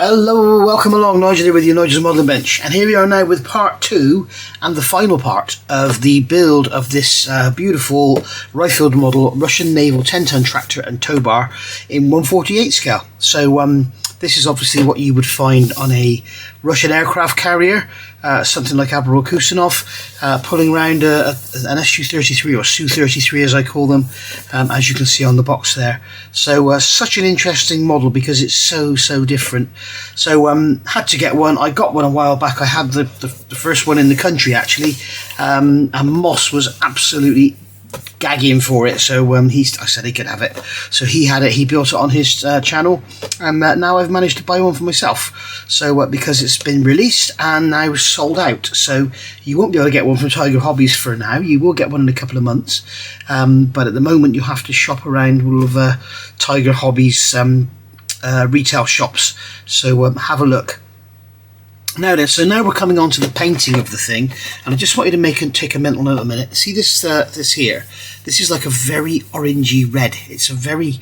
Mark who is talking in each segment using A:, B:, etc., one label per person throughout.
A: Hello, welcome along, Nigel here with your Nigel's Modelling Bench, and here we are now with part 2 and the final part of the build of this beautiful rifled model Russian Naval 10-ton tractor and tow bar in 1/48 scale. So this is obviously what you would find on a Russian aircraft carrier, something like Admiral Kusanov, pulling around an Su-33 or Su-33 as I call them, as you can see on the box there. So such an interesting model because it's so different. So had to get one. I got one a while back. I had the first one in the country actually, and Moss was absolutely gagging for it, so I said he could have it, so he had it. He built it on his channel, and now I've managed to buy one for myself. So because it's been released and now sold out, so you won't be able to get one from Tiger Hobbies for now. You will get one in a couple of months, but at the moment you'll have to shop around all of Tiger Hobbies retail shops, so have a look. Now then, so now we're coming on to the painting of the thing, and I just want you to take a mental note a minute. See this this here? This is like a very orangey red. It's a very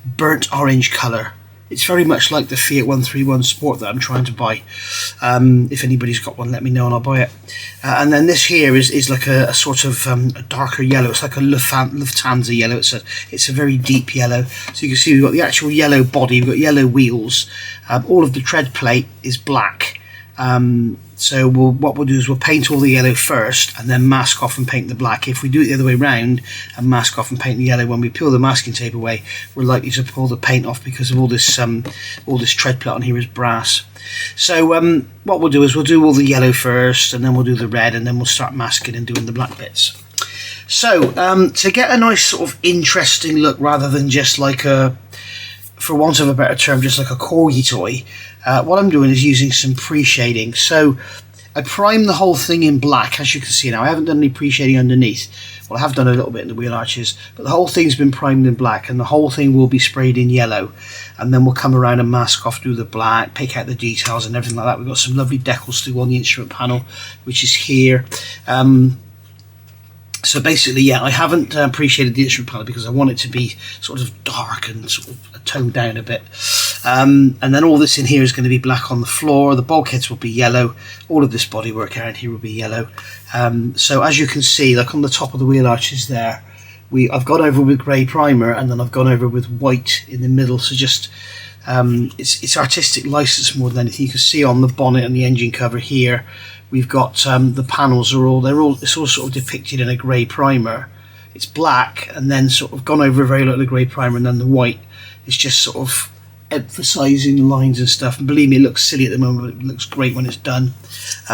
A: burnt orange colour. It's very much like the Fiat 131 Sport that I'm trying to buy. If anybody's got one, let me know and I'll buy it. And then this here is like a sort of a darker yellow. It's like a Lufthansa yellow. It's a very deep yellow. So you can see we've got the actual yellow body. We've got yellow wheels. All of the tread plate is black. So what we'll do is we'll paint all the yellow first and then mask off and paint the black. If we do it the other way around and mask off and paint the yellow, when we peel the masking tape away, we're likely to pull the paint off because of all this tread plate on here is brass. So what we'll do is we'll do all the yellow first, and then we'll do the red, and then we'll start masking and doing the black bits. So to get a nice sort of interesting look, rather than just like a, for want of a better term, just like a corgi toy, what I'm doing is using some pre-shading. So I primed the whole thing in black, as you can see now. I haven't done any pre-shading underneath. Well, I have done a little bit in the wheel arches, but the whole thing's been primed in black, and the whole thing will be sprayed in yellow. And then we'll come around and mask off, do the black, pick out the details and everything like that. We've got some lovely decals to go on the instrument panel, which is here. So basically, yeah, I haven't pre-shaded the instrument panel because I want it to be sort of dark and sort of toned down a bit. And then all this in here is going to be black on the floor. The bulkheads will be yellow. All of this bodywork around here will be yellow. So as you can see, like on the top of the wheel arches there, I've gone over with grey primer, and then I've gone over with white in the middle. So just it's artistic license more than anything. You can see on the bonnet and the engine cover here, we've got the panels it's all sort of depicted in a grey primer. It's black and then sort of gone over very little grey primer, and then the white is just sort of emphasising lines and stuff. And believe me, it looks silly at the moment, but it looks great when it's done.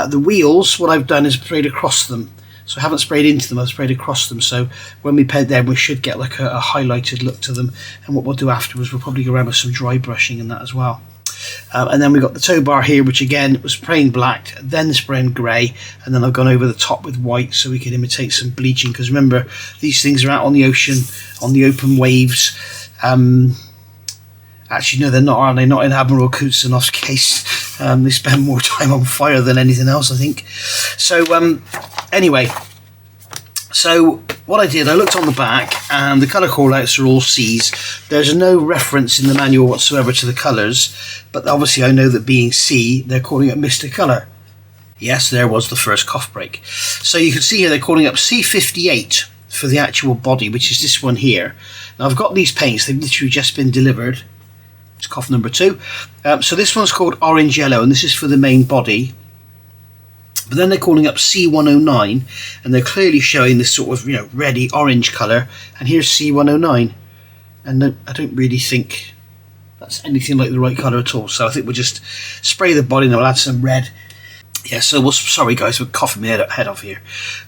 A: The wheels, what I've done is sprayed across them. So I haven't sprayed into them, I've sprayed across them. So when we paint them, we should get like a highlighted look to them. And what we'll do afterwards, we'll probably go around with some dry brushing and that as well. And then we've got the tow bar here, which again was spraying black, then spraying grey, and then I've gone over the top with white so we can imitate some bleaching, because remember, these things are out on the ocean, on the open waves. Actually, no, they're not, are they? Not in Admiral Kusanov's case. They spend more time on fire than anything else, I think. So anyway, so what I did, I looked on the back, and the colour callouts are all C's. There's no reference in the manual whatsoever to the colours, but obviously I know that being C, they're calling it Mr. Colour. Yes, there was the first cough break. So you can see here they're calling up C58 for the actual body, which is this one here. Now I've got these paints, they've literally just been delivered. It's cough number 2. So this one's called Orange Yellow, and this is for the main body. But then they're calling up C109, and they're clearly showing this sort of, you know, reddy orange colour. And here's C109, and I don't really think that's anything like the right colour at all. So I think we'll just spray the body, and we'll add some red. Yeah, so sorry guys, we're coughing my head off here.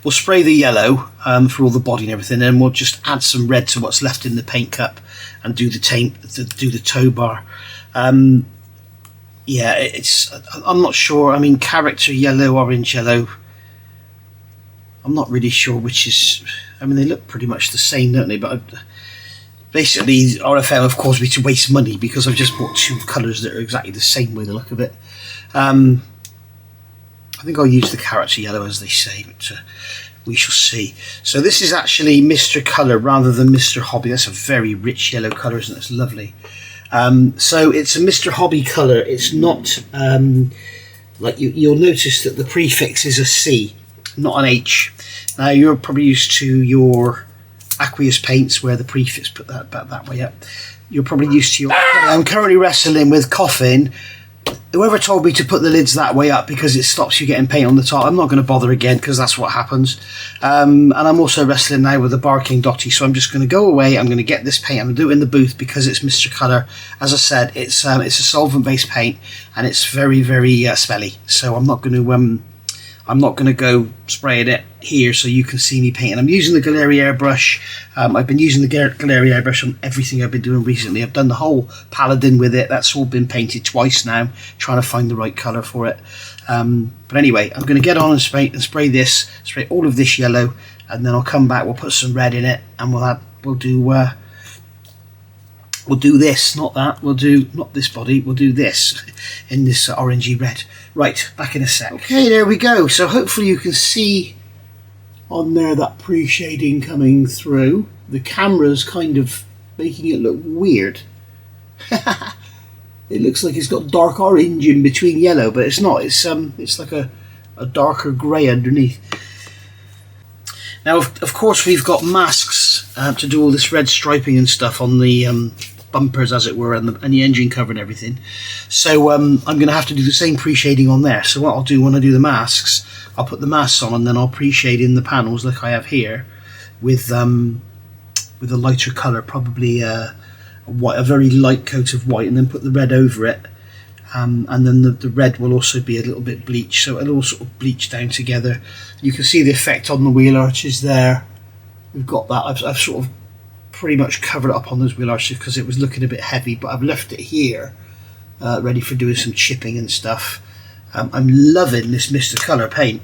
A: We'll spray the yellow for all the body and everything, and we'll just add some red to what's left in the paint cup and do the tow bar. Yeah, I'm not sure. I mean, character yellow, orange yellow. I'm not really sure which is. I mean, they look pretty much the same, don't they? But basically, RFM have caused me to waste money because I've just bought 2 colours that are exactly the same way the look of it. I think I'll use the character yellow, as they say, but we shall see. So this is actually Mr. Colour rather than Mr. Hobby. That's a very rich yellow colour, isn't it? It's lovely. So it's a Mr. Hobby colour. It's not like you'll notice that the prefix is a C, not an H. Now you're probably used to your aqueous paints where the prefix put that way up. You're probably used to your... I'm currently wrestling with Coffin. Whoever told me to put the lids that way up because it stops you getting paint on the top, I'm not going to bother again because that's what happens. And I'm also wrestling now with the Barking Dotty, so I'm just going to go away. I'm going to get this paint. I'm going to do it in the booth because it's Mr. Colour. As I said, it's a solvent-based paint and it's very, very smelly. So I'm not going to go spraying it here so you can see me painting. I'm using the Galleria airbrush. I've been using the Galleria airbrush on everything I've been doing recently. I've done the whole Paladin with it. That's all been painted twice now, trying to find the right colour for it. But anyway, I'm going to get on and spray all of this yellow, and then I'll come back. We'll put some red in it, and we'll do this, not that. Not this body. We'll do this in this orangey red. Right, back in a sec. Okay, there we go. So hopefully you can see on there that pre-shading coming through. The camera's kind of making it look weird. It looks like it's got dark orange in between yellow, but it's not. It's like a darker grey underneath. Now, of course, we've got masks to do all this red striping and stuff on the bumpers, as it were, and the engine cover and everything. So I'm going to have to do the same pre-shading on there. So what I'll do when I do the masks, I'll put the masks on and then I'll pre-shade in the panels like I have here with a lighter colour, probably a very light coat of white, and then put the red over it. And then the red will also be a little bit bleached, so it'll all sort of bleach down together. You can see the effect on the wheel arches there. We've got that. I've sort of pretty much covered it up on those wheel arches because it was looking a bit heavy, but I've left it here ready for doing some chipping and stuff. I'm loving this Mr. Colour paint.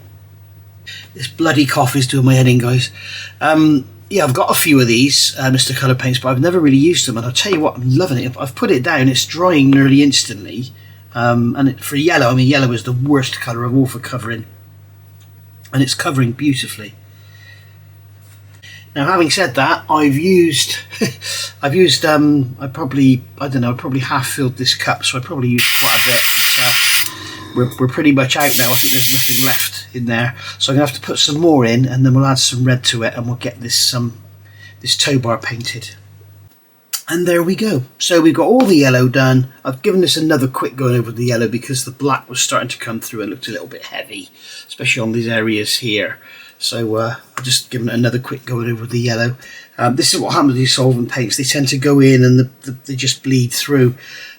A: This bloody cough is doing my head in, guys. Yeah, I've got a few of these Mr. Colour paints, but I've never really used them, and I'll tell you what, I'm loving it. I've put it down, it's drying nearly instantly, and for yellow, I mean, yellow is the worst colour of all for covering, and it's covering beautifully. Now, having said that, I probably half filled this cup, so I probably used quite a bit. We're pretty much out now. I think there's nothing left in there, so I'm gonna have to put some more in, and then we'll add some red to it, and we'll get this tow bar painted. And there we go. So we've got all the yellow done. I've given this another quick going over the yellow because the black was starting to come through. It looked a little bit heavy, especially on these areas here. So I've just given it another quick going over the yellow. This is what happens with these solvent paints. They tend to go in and they just bleed through.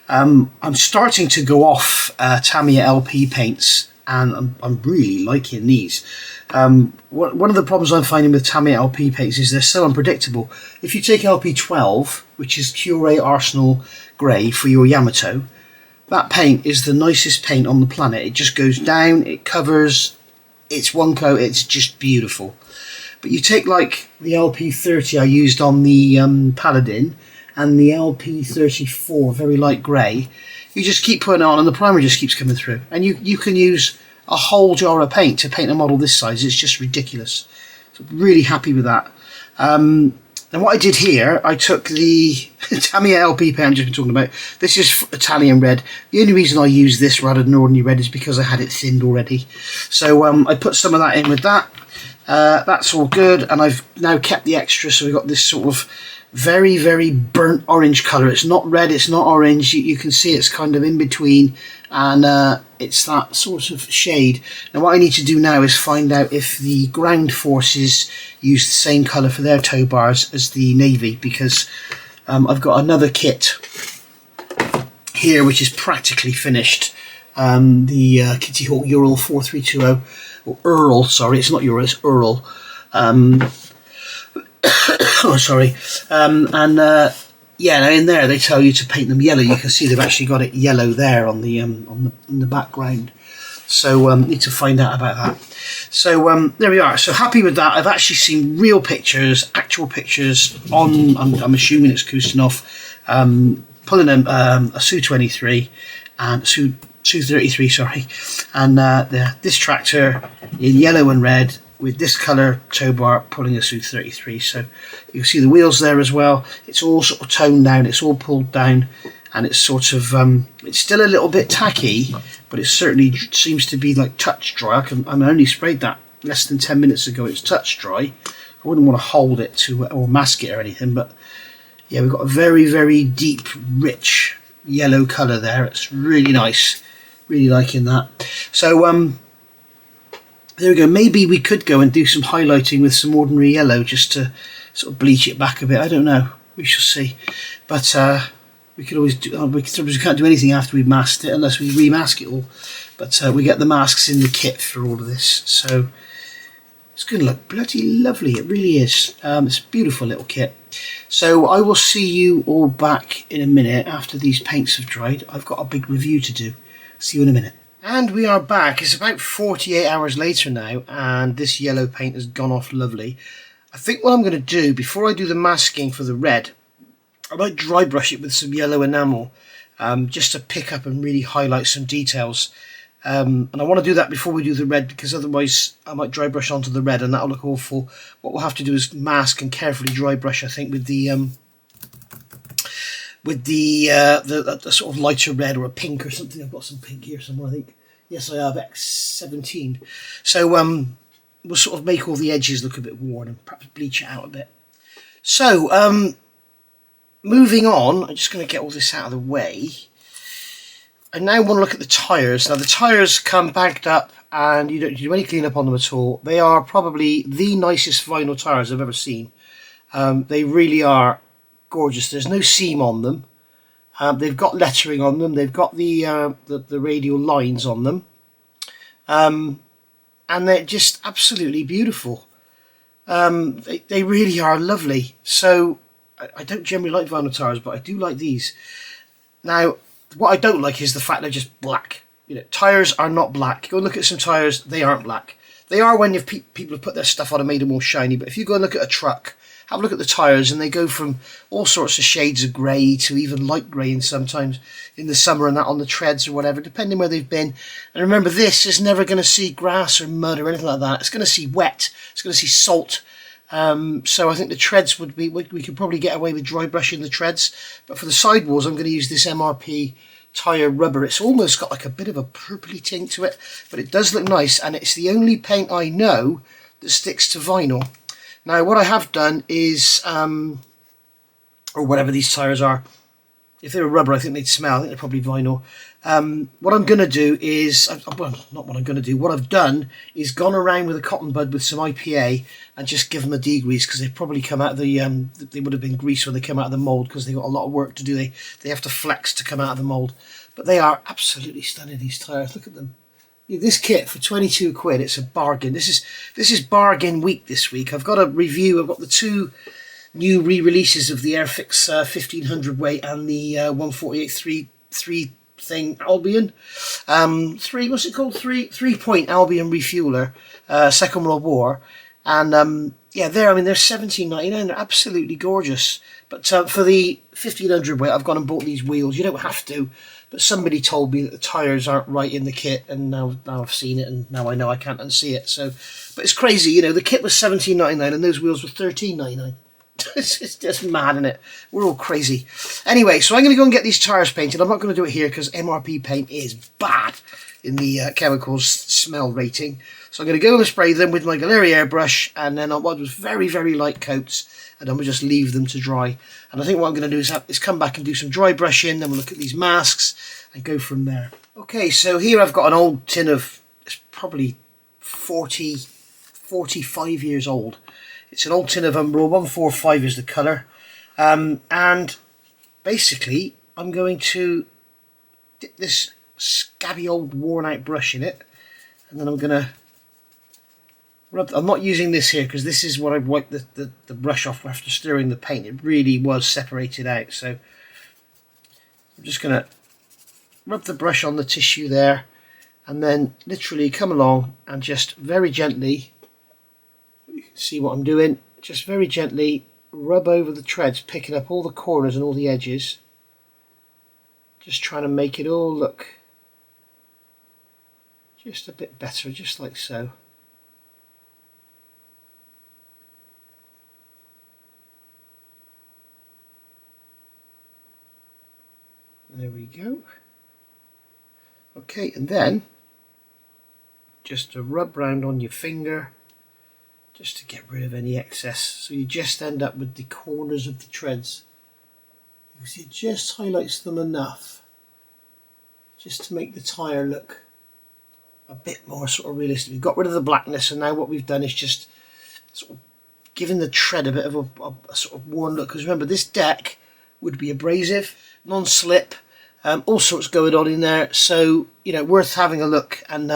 A: I'm starting to go off Tamiya LP paints, and I'm really liking these. One of the problems I'm finding with Tamiya LP paints is they're so unpredictable. If you take LP12, which is Cure Arsenal Grey for your Yamato, that paint is the nicest paint on the planet. It just goes down, it covers, it's one coat, it's just beautiful. But you take like the LP30 I used on the Paladin and the LP34, very light grey, you just keep putting it on and the primer just keeps coming through. And you can use a whole jar of paint to paint a model this size. It's just ridiculous. So really happy with that. And what I did here, I took the Tamiya LP paint I've just been talking about. This is Italian red. The only reason I use this rather than ordinary red is because I had it thinned already. So I put some of that in with that. That's all good, and I've now kept the extra, so we've got this sort of very, very burnt orange colour. It's not red, it's not orange. You can see it's kind of in between, and it's that sort of shade. Now what I need to do now is find out if the ground forces use the same colour for their tow bars as the Navy, because I've got another kit here which is practically finished. The Kitty Hawk Ural 4320, or Earl, sorry, it's not Ural, it's Earl. Oh, sorry. Yeah, in there they tell you to paint them yellow. You can see they've actually got it yellow there on the in the background. So need to find out about that. So there we are. So happy with that. I've actually seen real pictures, actual pictures on. I'm assuming it's Kustanov, pulling a Su-23 and Su-33, sorry, and this tractor in yellow and red, with this colour tow bar pulling a Su-33. So you can see the wheels there as well. It's all sort of toned down, it's all pulled down, and it's sort of it's still a little bit tacky, but it certainly seems to be like touch dry. I only sprayed that less than 10 minutes ago. It's touch dry. I wouldn't want to hold it to or mask it or anything, but yeah, we've got a very, very deep, rich yellow colour there. It's really nice. Really liking that. So there we go. Maybe we could go and do some highlighting with some ordinary yellow just to sort of bleach it back a bit. I don't know. We shall see. But we could always do. We can't do anything after we've masked it unless we remask it all. But we get the masks in the kit for all of this, so it's going to look bloody lovely. It really is. It's a beautiful little kit. So I will see you all back in a minute after these paints have dried. I've got a big review to do. See you in a minute. And we are back. It's about 48 hours later now, and this yellow paint has gone off lovely. I think what I'm going to do, before I do the masking for the red, I might dry brush it with some yellow enamel, just to pick up and really highlight some details. And I want to do that before we do the red, because otherwise I might dry brush onto the red and that'll look awful. What we'll have to do is mask and carefully dry brush, I think, with the sort of lighter red or a pink or something. I've got some pink here somewhere, I think. Yes, I have, X17. So we'll sort of make all the edges look a bit worn and perhaps bleach it out a bit. So moving on, I'm just going to get all this out of the way. I now want to look at the tyres. Now the tyres come bagged up and you don't do any clean up on them at all. They are probably the nicest vinyl tyres I've ever seen. They really are gorgeous. There's no seam on them. They've got lettering on them. They've got the radial lines on them. And they're just absolutely beautiful. They really are lovely. So I don't generally like vinyl tyres, but I do like these. Now, what I don't like is the fact they're just black. You know, tyres are not black. Go and look at some tyres, they aren't black. They are when people have put their stuff on and made them all shiny, but if you go and look at a truck, have a look at the tyres, and they go from all sorts of shades of grey to even light grey, and sometimes in the summer and that on the treads or whatever, depending where they've been. And remember, this is never going to see grass or mud or anything like that. It's going to see wet. It's going to see salt. So I think the treads would be, we could probably get away with dry brushing the treads, but for the sidewalls I'm going to use this MRP tyre rubber. It's almost got like a bit of a purpley tint to it, but it does look nice, and it's the only paint I know that sticks to vinyl. Now what I have done is, or whatever these tyres are, if they were rubber I think they'd smell. I think they're probably vinyl. What I'm going to do is, well, not what I'm going to do, what I've done is gone around with a cotton bud with some IPA and just give them a degrease, because they've probably come out of the, they would have been greased when they come out of the mould, because they've got a lot of work to do. They have to flex to come out of the mould. But they are absolutely stunning, these tyres. Look at them. This kit for 22 quid, it's a bargain. This is bargain week this week. I've got a review. I've got the two new re-releases of the Airfix 1500 weight and the 148 3 thing Albion. What's it called? 3-point Albion refueler, Second World War. And yeah, they're $17.99. They're absolutely gorgeous. But for the 1500 weight, I've gone and bought these wheels. You don't have to, but somebody told me that the tyres aren't right in the kit, and now I've seen it, and now I know I can't unsee it. So, but it's crazy, you know. The kit was $17.99, and those wheels were $13.99. It's just mad, isn't it? We're all crazy. Anyway, so I'm going to go and get these tyres painted. I'm not going to do it here because MRP paint is bad in the chemicals smell rating. So I'm going to go and spray them with my Galeria airbrush, and then I'll do very, very light coats, and then we'll just leave them to dry. And I think what I'm going to do is come back and do some dry brushing, then we'll look at these masks and go from there. Okay, so here I've got an old tin of, it's probably 45 years old. It's an old tin of Umbro, 145 is the colour. And basically, I'm going to dip this scabby old worn out brush in it, and then I'm going to rub. I'm not using this here because this is what I wiped the brush off after stirring the paint. It really was separated out. So I'm just going to rub the brush on the tissue there, and then literally come along and just very gently, you can see what I'm doing, just very gently rub over the treads, picking up all the corners and all the edges, just trying to make it all look just a bit better, just like so. There we go. Okay, and then just to rub round on your finger, just to get rid of any excess. So you just end up with the corners of the treads. You see, it just highlights them enough, just to make the tyre look a bit more sort of realistic. We've got rid of the blackness, and now what we've done is just sort of giving the tread a bit of a sort of worn look. Because remember, this deck would be abrasive, non-slip, all sorts going on in there. So you know, worth having a look and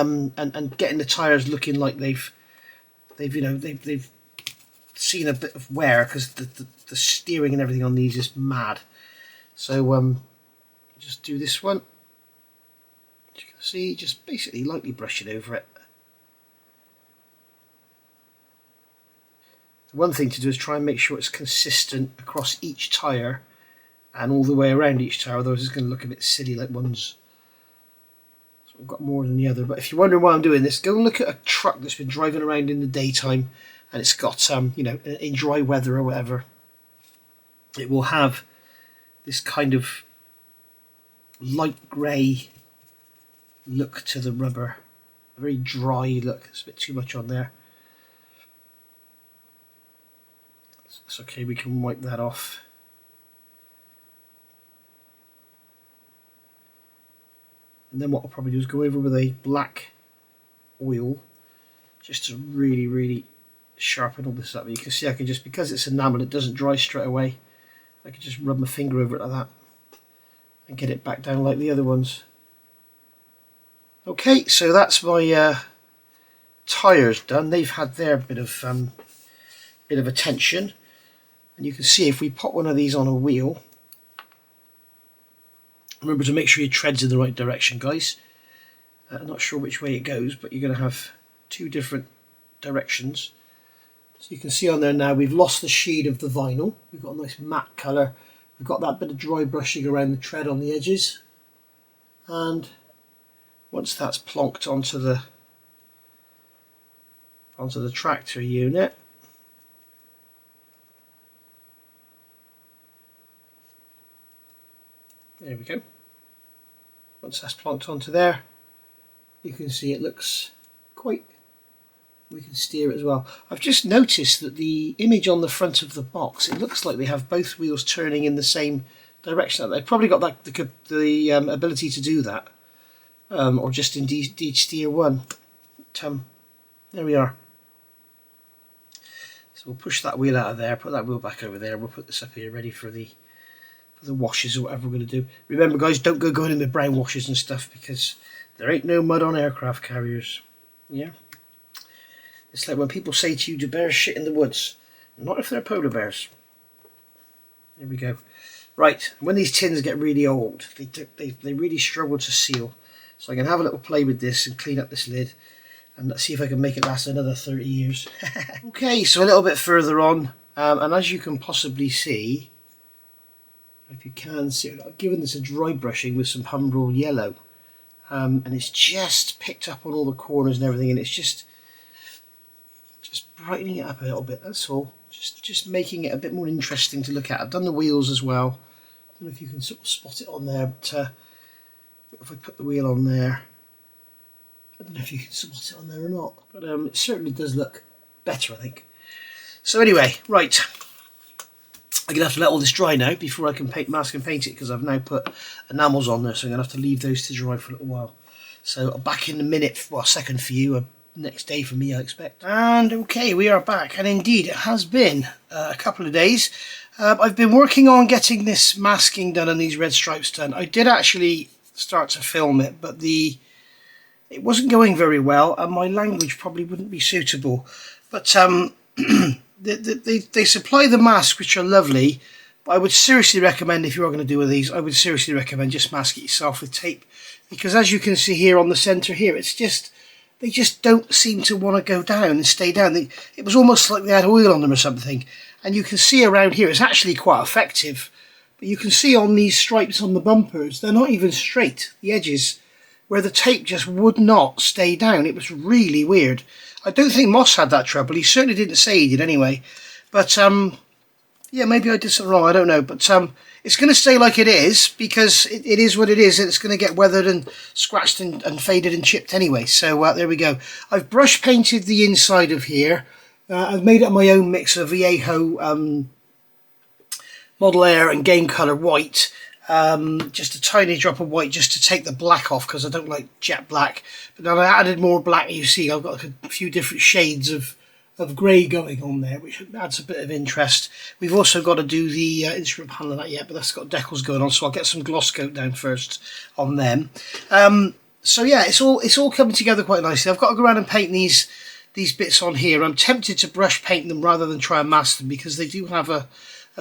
A: getting the tyres looking like they've seen a bit of wear, because the steering and everything on these is mad. So just do this one. As you can see, just basically lightly brush it over it. The one thing to do is try and make sure it's consistent across each tyre and all the way around each tyre, otherwise it's going to look a bit silly, like one's sort of got more than the other. But if you're wondering why I'm doing this, go and look at a truck that's been driving around in the daytime and it's got you know, in dry weather or whatever, it will have this kind of light grey look to the rubber, a very dry look. There's a bit too much on there. It's okay, we can wipe that off. And then what I'll probably do is go over with a black oil just to really sharpen all this up. You can see I can just, because it's enamel, it doesn't dry straight away. I can just rub my finger over it like that and get it back down like the other ones. Okay, so that's my tyres done. They've had their bit of attention, and you can see if we put one of these on a wheel. Remember to make sure your tread's in the right direction, guys. I'm not sure which way it goes, but you're going to have two different directions. So you can see on there now we've lost the sheen of the vinyl. We've got a nice matte colour. We've got that bit of dry brushing around the tread on the edges. And once that's plonked onto the tractor unit, there we go. Once that's plonked onto there, you can see it looks quite, we can steer it as well. I've just noticed that the image on the front of the box, it looks like they have both wheels turning in the same direction. They've probably got like the ability to do that, or just indeed steer one. But, there we are. So we'll push that wheel out of there, put that wheel back over there. We'll put this up here ready for the washes or whatever we're going to do. Remember, guys, don't go going in with brown washes and stuff, because there ain't no mud on aircraft carriers. Yeah, it's like when people say to you, do bears shit in the woods? Not if they're polar bears. There we go. Right, when these tins get really old, they really struggle to seal. So I can have a little play with this and clean up this lid, and let's see if I can make it last another 30 years. Okay, so a little bit further on, and as you can possibly see, if you can see, I've given this a dry brushing with some Humbrol yellow, and it's just picked up on all the corners and everything, and it's just brightening it up a little bit, that's all. Just making it a bit more interesting to look at. I've done the wheels as well. I don't know if you can sort of spot it on there, but if I put the wheel on there, I don't know if you can spot it on there or not, but it certainly does look better, I think. So anyway, right, I'm going to have to let all this dry now before I can mask and paint it, because I've now put enamels on there, so I'm going to have to leave those to dry for a little while. So back in a minute, well, a second for you, next day for me, I expect. And okay, we are back, and indeed it has been a couple of days. I've been working on getting this masking done and these red stripes done. I did actually start to film it, but it wasn't going very well, and my language probably wouldn't be suitable. But they supply the masks, which are lovely, but I would seriously recommend, if you are going to do one of these, I would seriously recommend just mask it yourself with tape, because as you can see here on the centre here, it's just, they just don't seem to want to go down and stay down. It was almost like they had oil on them or something. And you can see around here, it's actually quite effective. But you can see on these stripes on the bumpers, they're not even straight, the edges, where the tape just would not stay down. It was really weird. I don't think Moss had that trouble. He certainly didn't say he did anyway. But Yeah, maybe I did something wrong, I don't know, but it's going to stay like it is, because it is what it is, and it's going to get weathered and scratched and faded and chipped anyway. So there we go. I've brush painted the inside of here. I've made up my own mix of Viejo Model Air and Game Colour white. Just a tiny drop of white just to take the black off, because I don't like jet black. But then I added more black. You see I've got like a few different shades of grey going on there, which adds a bit of interest. We've also got to do the instrument panel of that yet, but that's got decals going on, so I'll get some gloss coat down first on them. So yeah, it's all coming together quite nicely. I've got to go around and paint these bits on here. I'm tempted to brush paint them rather than try and mask them, because they do have a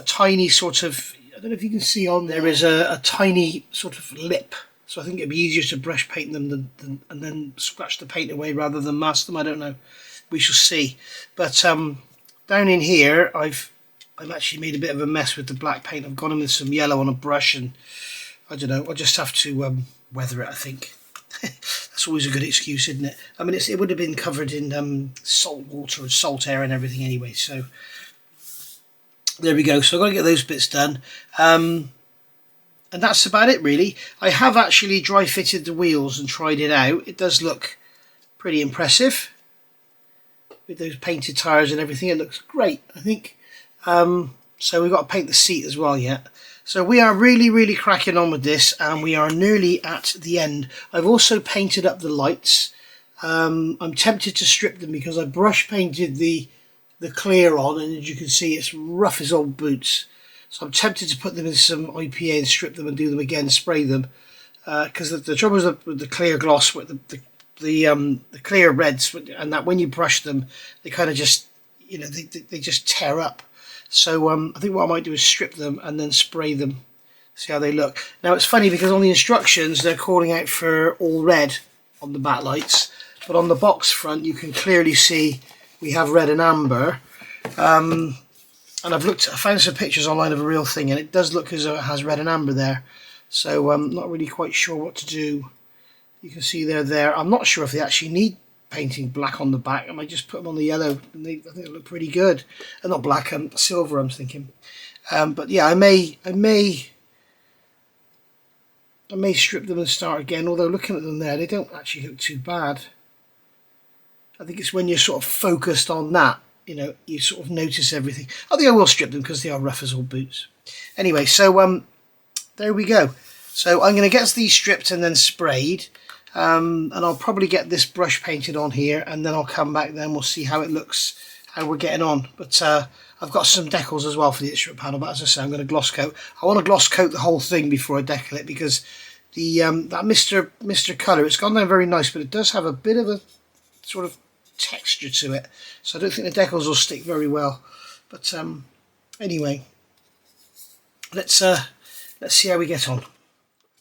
A: tiny sort of, I don't know if you can see on there is a tiny sort of lip, so I think it'd be easier to brush paint them and then scratch the paint away rather than mask them. I don't know, we shall see. But down in here I've actually made a bit of a mess with the black paint. I've gone in with some yellow on a brush, and I don't know, I'll just have to weather it, I think. That's always a good excuse, isn't it? I mean, it would have been covered in salt water and salt air and everything anyway, so there we go. So I've got to get those bits done. And that's about it, really. I have actually dry fitted the wheels and tried it out. It does look pretty impressive with those painted tyres and everything. It looks great, I think. So we've got to paint the seat as well yet. So we are really cracking on with this, and we are nearly at the end. I've also painted up the lights. I'm tempted to strip them because I brush painted the clear on, and as you can see, it's rough as old boots. So I'm tempted to put them in some IPA and strip them and do them again, spray them, because the trouble is with the clear gloss, with the clear reds, and that when you brush them, they kind of just, you know, they just tear up. So I think what I might do is strip them and then spray them, see how they look. Now it's funny because on the instructions they're calling out for all red on the backlights, but on the box front you can clearly see we have red and amber. And I found some pictures online of a real thing, and it does look as though it has red and amber there. So I'm not really quite sure what to do. You can see they're there. I'm not sure if they actually need painting black on the back. I might just put them on the yellow, and I think they look pretty good. Not black, silver, I'm thinking. But yeah, I may strip them and start again. Although looking at them there, they don't actually look too bad. I think it's when you're sort of focused on that, you know, you sort of notice everything. I think I will strip them because they are rough as old boots. Anyway, so there we go. So I'm going to get these stripped and then sprayed. And I'll probably get this brush painted on here, and then I'll come back, then we'll see how it looks, how we're getting on. But I've got some decals as well for the instrument panel, but as I say, I'm going to gloss coat. I want to gloss coat the whole thing before I decal it, because the that Mr. Colour, it's gone down very nice, but it does have a bit of a sort of texture to it, so I don't think the decals will stick very well. But anyway, let's see how we get on.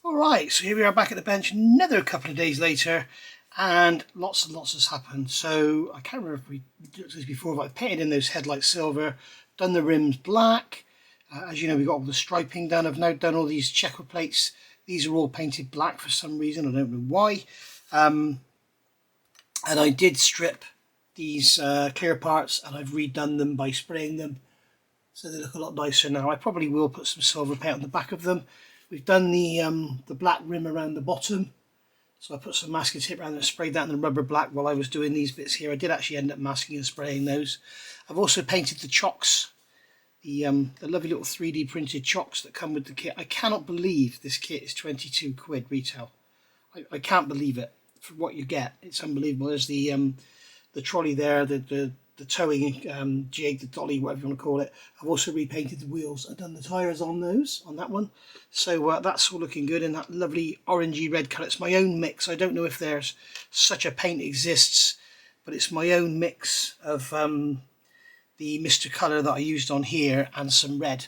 A: Alright, so here we are back at the bench another couple of days later, and lots has happened. So I can't remember if we did this before, but I've painted in those headlights silver, done the rims black. As you know, we've got all the striping done. I've now done all these checker plates. These are all painted black for some reason, I don't know why. And I did strip these clear parts, and I've redone them by spraying them, so they look a lot nicer now. I probably will put some silver paint on the back of them. We've done the black rim around the bottom, so I put some masking tape around and sprayed that in the rubber black while I was doing these bits here. I did actually end up masking and spraying those. I've also painted the chocks, the lovely little 3D printed chocks that come with the kit. I cannot believe this kit is 22 quid retail. I can't believe it for what you get. It's unbelievable. There's the trolley there, the towing jig, the dolly, whatever you want to call it. I've also repainted the wheels. I've done the tyres on those, on that one. So that's all looking good in that lovely orangey red colour. It's my own mix. I don't know if there's such a paint exists, but it's my own mix of the Mr. Colour that I used on here and some red.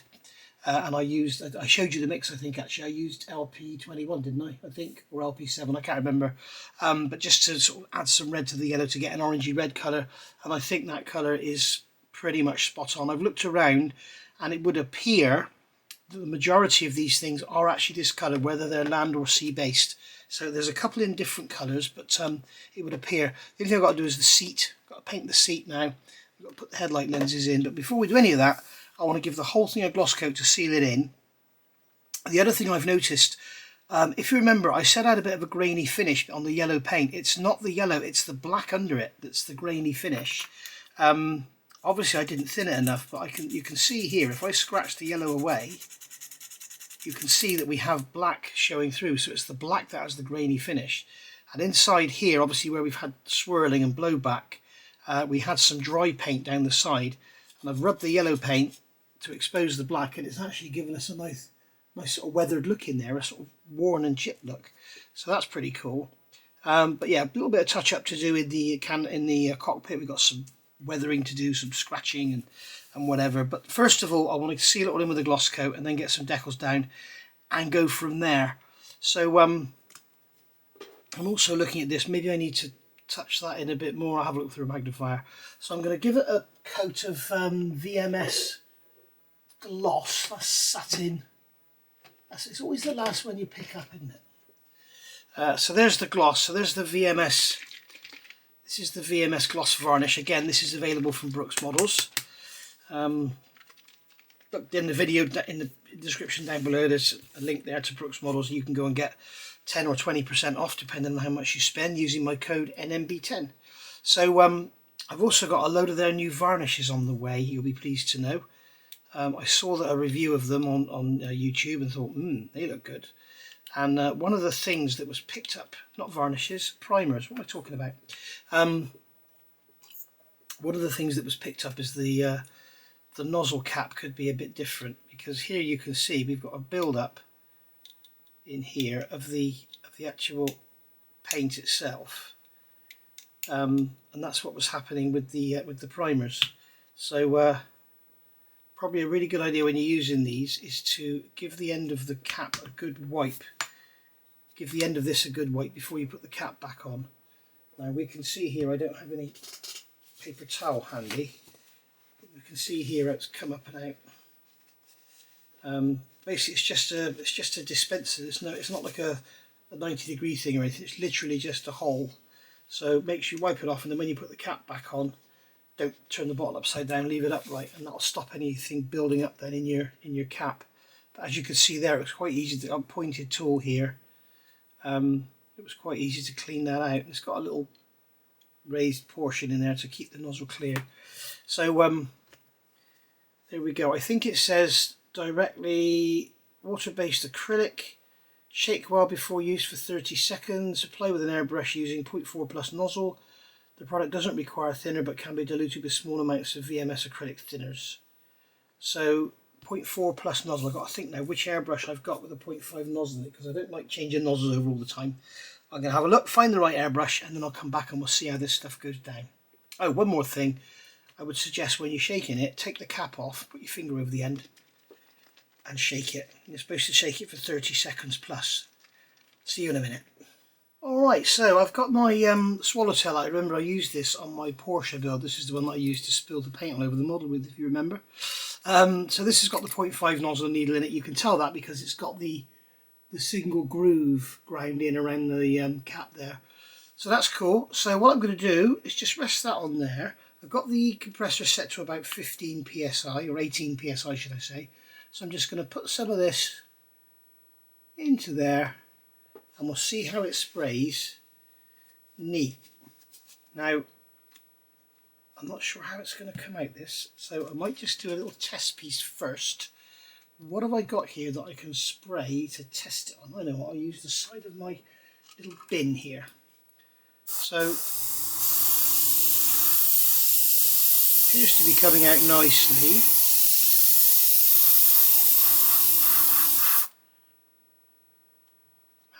A: And I showed you the mix, I think, actually. I used LP21, didn't I think, or LP7, I can't remember. But just to sort of add some red to the yellow to get an orangey red colour. And I think that colour is pretty much spot on. I've looked around, and it would appear that the majority of these things are actually this colour, whether they're land or sea based. So there's a couple in different colours, but it would appear. The only thing I've got to do is the seat. I've got to paint the seat now. I've got to put the headlight lenses in. But before we do any of that, I want to give the whole thing a gloss coat to seal it in. The other thing I've noticed, if you remember, I said I had a bit of a grainy finish on the yellow paint. It's not the yellow, it's the black under it that's the grainy finish. Obviously I didn't thin it enough, but you can see here, if I scratch the yellow away, you can see that we have black showing through. So it's the black that has the grainy finish. And inside here, obviously where we've had swirling and blowback, we had some dry paint down the side. And I've rubbed the yellow paint to expose the black, and it's actually given us a nice sort of weathered look in there, a sort of worn and chipped look. So that's pretty cool. But yeah, a little bit of touch up to do in the cockpit. We've got some weathering to do, some scratching and whatever. But first of all, I want to seal it all in with a gloss coat and then get some decals down and go from there. So I'm also looking at this. Maybe I need to touch that in a bit more. I'll have a look through a magnifier. So I'm going to give it a coat of VMS gloss. That's satin. It's always the last one you pick up, isn't it? So there's the gloss. So there's the VMS. This is the VMS gloss varnish. Again, this is available from Brooks Models. Look in the video, in the description down below, there's a link there to Brooks Models. You can go and get 10 or 20% off depending on how much you spend using my code NMB10. So I've also got a load of their new varnishes on the way, you'll be pleased to know. I saw a review of them on YouTube and thought, they look good. And one of the things that was picked up, not varnishes, primers, what am I talking about? One of the things that was picked up is the nozzle cap could be a bit different, because here you can see we've got a build-up in here of the actual paint itself, and that's what was happening with the primers. So probably a really good idea when you're using these is to give the end of the cap a good wipe. Give the end of this a good wipe before you put the cap back on. Now we can see here I don't have any paper towel handy. You can see here it's come up and out. Basically it's just a dispenser. It's not like a 90-degree thing or anything. It's literally just a hole. So make sure you wipe it off, and then when you put the cap back on, don't turn the bottle upside down, leave it upright, and that'll stop anything building up then in your cap. But as you can see there, it's quite easy to, a pointed tool here. It was quite easy to clean that out. It's got a little raised portion in there to keep the nozzle clear. So there we go. I think it says directly water-based acrylic. Shake well before use for 30 seconds. Apply with an airbrush using 0.4 plus nozzle. The product doesn't require thinner but can be diluted with small amounts of VMS acrylic thinners. So 0.4 plus nozzle. I've got to think now which airbrush I've got with a 0.5 nozzle in it, because I don't like changing nozzles over all the time. I'm going to have a look, find the right airbrush, and then I'll come back and we'll see how this stuff goes down. Oh, one more thing. I would suggest when you're shaking it, take the cap off, put your finger over the end and shake it. You're supposed to shake it for 30 seconds plus. See you in a minute. Alright, so I've got my swallowtail out. Remember I used this on my Porsche build. This is the one that I used to spill the paint all over the model with, if you remember. So this has got the 0.5 nozzle needle in it. You can tell that because it's got the single groove ground in around the cap there. So that's cool. So what I'm going to do is just rest that on there. I've got the compressor set to about 15 psi, or 18 psi should I say. So I'm just going to put some of this into there and we'll see how it sprays. Neat. Now I'm not sure how it's going to come out this, so I might just do a little test piece first. What have I got here that I can spray to test it on? I know what, I'll use the side of my little bin here. So it appears to be coming out nicely.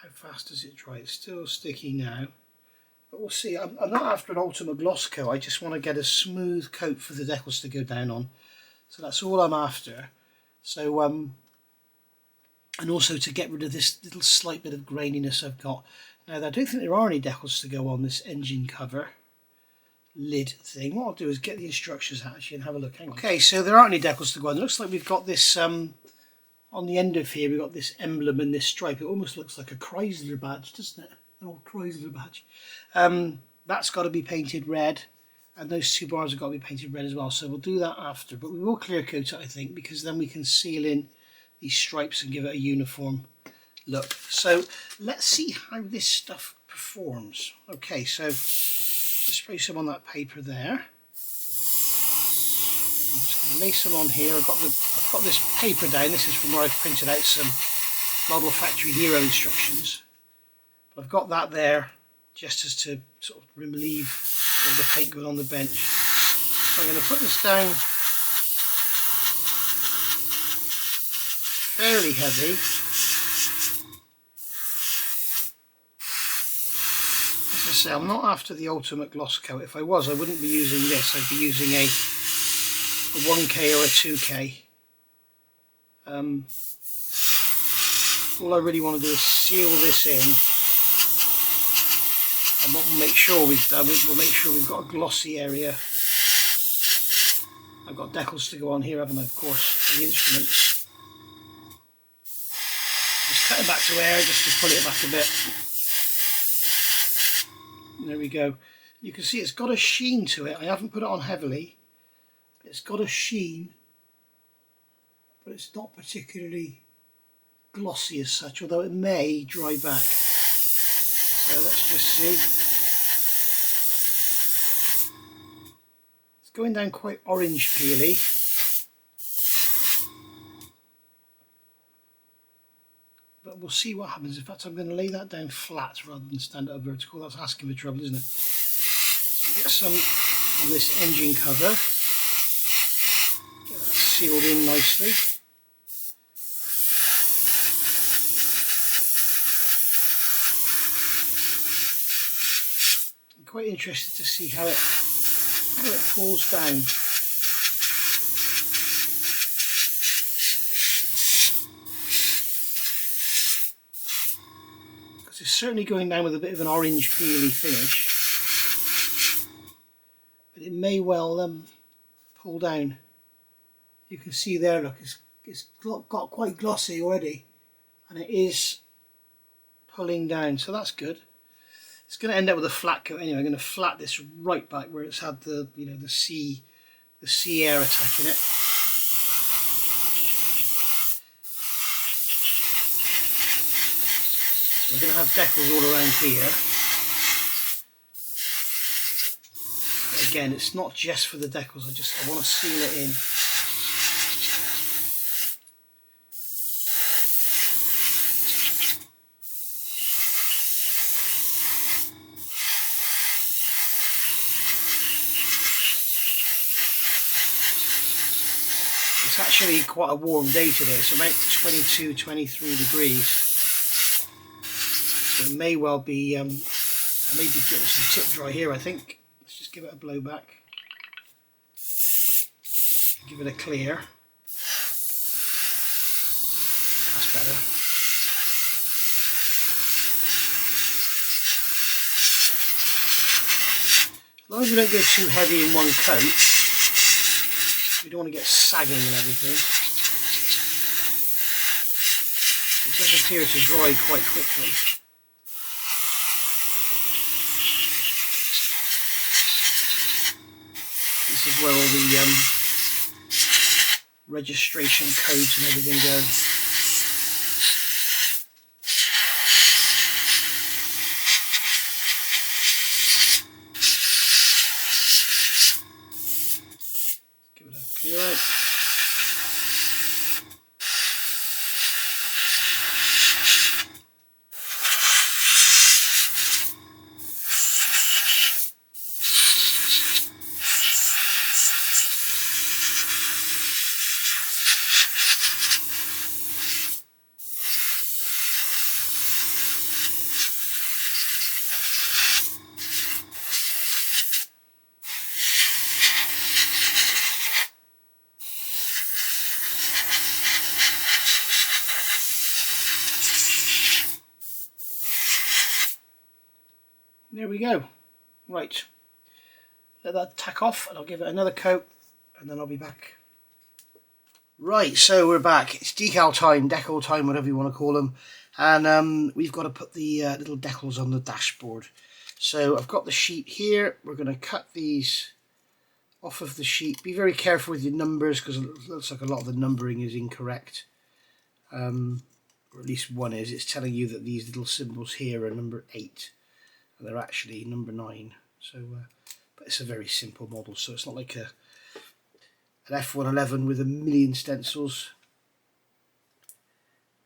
A: How fast does it dry? It's still sticky now, but we'll see. I'm not after an ultimate gloss coat. I just want to get a smooth coat for the decals to go down on. So that's all I'm after. So and also to get rid of this little slight bit of graininess I've got. Now I don't think there are any decals to go on this engine cover lid thing. What I'll do is get the instructions out actually and have a look. Hang on. Okay, so there aren't any decals to go on. It looks like we've got this on the end of here. We've got this emblem and this stripe. It almost looks like a Chrysler badge, doesn't it? An old Chrysler badge. That's got to be painted red. And those two bars have got to be painted red as well, so we'll do that after. But we will clear coat it, I think, because then we can seal in these stripes and give it a uniform look. So let's see how this stuff performs. Okay, so just spray some on that paper there. I'm just going to lay some on here. I've got this paper down. This is from where I've printed out some Model Factory Hero instructions. But I've got that there just as to sort of relieve all the paint going on the bench. So I'm going to put this down fairly heavy. As I say, I'm not after the ultimate gloss coat. If I was, I wouldn't be using this. I'd be using a 1K or a 2K. All I really want to do is seal this in, and what we'll make sure we've done, we'll make sure we've got a glossy area. I've got decals to go on here, haven't I, of course, for the instruments. Just cut it back to air, just to pull it back a bit. There we go. You can see it's got a sheen to it. I haven't put it on heavily. It's got a sheen, but it's not particularly glossy as such, although it may dry back. So let's just see. It's going down quite orange peely. But we'll see what happens. In fact, I'm going to lay that down flat rather than stand it up vertical. That's asking for trouble, isn't it? So we get some on this engine cover. Get that sealed in nicely. I'm quite interested to see how it pulls down. It's certainly going down with a bit of an orange peely finish, but it may well pull down. You can see there, look, it's got quite glossy already, and it is pulling down, so that's good. It's going to end up with a flat coat anyway. I'm going to flat this right back where it's had the the sea air attacking it. We're going to have decals all around here. But again, it's not just for the decals, I want to seal it in. It's actually quite a warm day today. It's about 22, 23 degrees. So it may well be, I may be getting some tip dry here, I think. Let's just give it a blow back. Give it a clear. That's better. As long as we don't go too heavy in one coat, we don't want to get sagging and everything. It does appear to dry quite quickly. This is where all the registration codes and everything go. Give it a clear out. There we go. Right, let that tack off and I'll give it another coat and then I'll be back. Right, so we're back. It's decal time, whatever you want to call them, and we've got to put the little decals on the dashboard. So I've got the sheet here. We're going to cut these off of the sheet. Be very careful with your numbers because it looks like a lot of the numbering is incorrect. Or at least one is. It's telling you that these little symbols here are number 8 and they're actually number 9. So, but it's a very simple model, so it's not like an F111 with a million stencils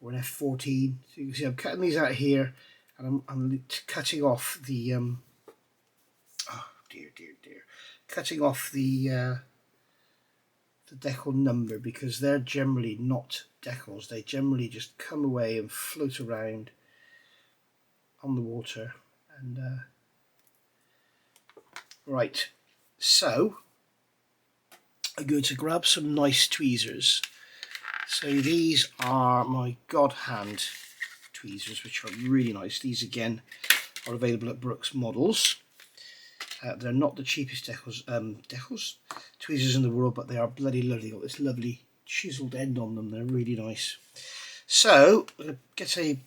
A: or an F14. So you can see I'm cutting these out here, and I'm cutting off the oh dear, cutting off the decal number, because they're generally not decals. They generally just come away and float around on the water. And right, so I'm going to grab some nice tweezers. So these are my God Hand tweezers, which are really nice. These again are available at Brooks Models. They're not the cheapest tweezers in the world, but they are bloody lovely. Got this lovely chiseled end on them. They're really nice. So I'm going to get a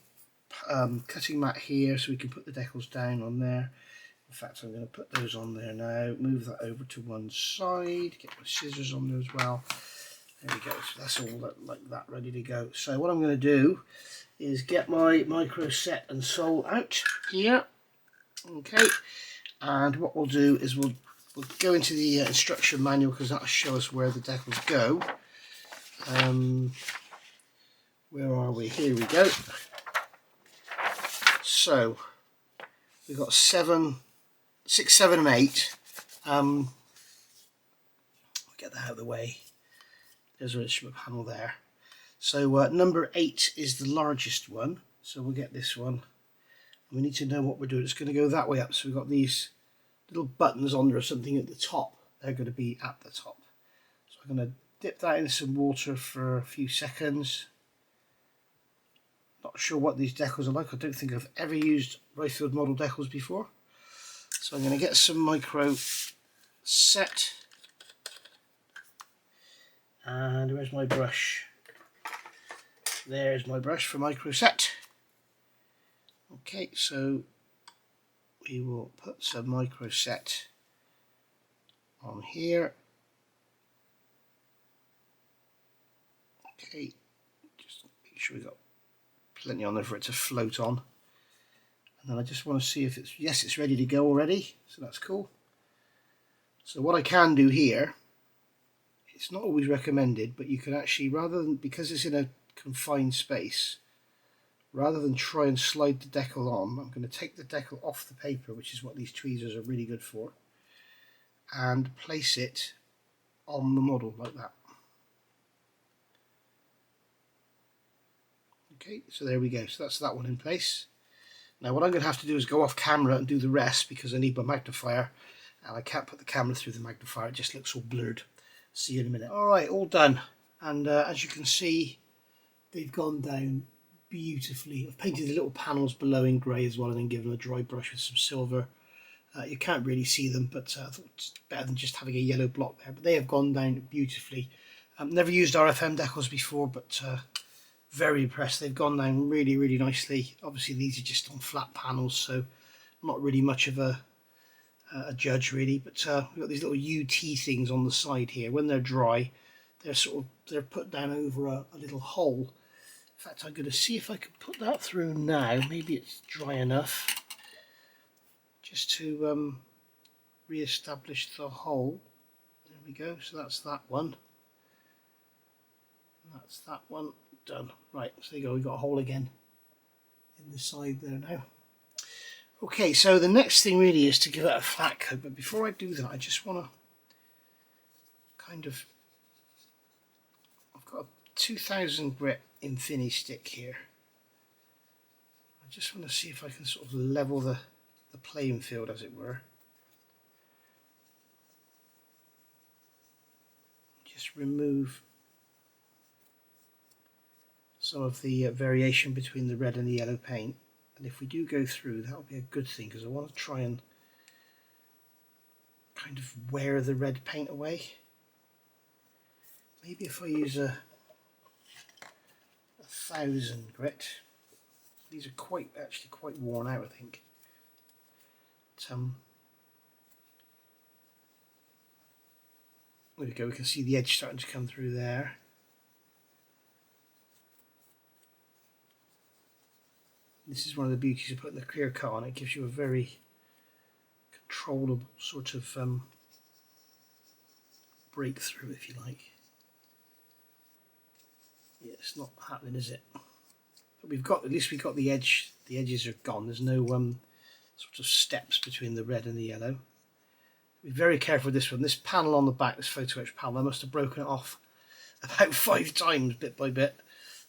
A: cutting mat here so we can put the decals down on there. In fact, I'm going to put those on there now. Move that over to one side. Get my scissors on there as well. There we go. So that's all like that, ready to go. So what I'm going to do is get my micro set and sole out here. Okay. And what we'll do is we'll go into the instruction manual, because that'll show us where the decals go. Where are we? Here we go. So we've got 6, 7 and 8. I'll get that out of the way. There's our instrument panel there. So number 8 is the largest one. So we'll get this one. We need to know what we're doing. It's going to go that way up. So we've got these little buttons on there or something at the top. They're going to be at the top. So I'm going to dip that in some water for a few seconds. Not sure what these decals are like. I don't think I've ever used Rayfield model decals before. So I'm going to get some micro set. And where's my brush? There's my brush for micro set. Okay, so we will put some micro set on here. Okay, just make sure we've got plenty on there for it to float on. And then I just want to see if it's, yes, it's ready to go already, so that's cool. So what I can do here, it's not always recommended, but you can actually, rather than, because it's in a confined space, rather than try and slide the decal on, I'm going to take the decal off the paper, which is what these tweezers are really good for, and place it on the model like that. Okay, so there we go. So that's that one in place. Now what I'm going to have to do is go off camera and do the rest, because I need my magnifier, and I can't put the camera through the magnifier. It just looks all blurred. See you in a minute. Alright, all done. And as you can see, they've gone down beautifully. I've painted the little panels below in grey as well, and then given them a dry brush with some silver. You can't really see them, but I thought it's better than just having a yellow block there. But they have gone down beautifully. Never used RFM decals before, but very impressed. They've gone down really, really nicely. Obviously these are just on flat panels, so not really much of a judge really. But we've got these little UT things on the side here. When they're dry, they're put down over a little hole. In fact, I'm going to see if I can put that through now. Maybe it's dry enough just to re-establish the hole. There we go. So that's that one. That's that one done. Right, so there you go. We've got a hole again in the side there now. Okay, so the next thing really is to give it a flat coat. But before I do that, I just want to kind of, I've got a 2000 grit Infini stick here. I just want to see if I can sort of level the playing field, as it were. Just remove some of the variation between the red and the yellow paint. And if we do go through, that'll be a good thing, because I want to try and kind of wear the red paint away. Maybe if I use a 1000 grit. These are actually quite worn out, I think. But, There we go, we can see the edge starting to come through there. This is one of the beauties of putting the clear coat on. It gives you a very controllable sort of breakthrough, if you like. Yeah, it's not happening, is it? But we've got, at least we've got the edge. The edges are gone. There's no sort of steps between the red and the yellow. Be very careful with this one. This panel on the back, this photo etch panel, I must have broken it off about 5 times, bit by bit.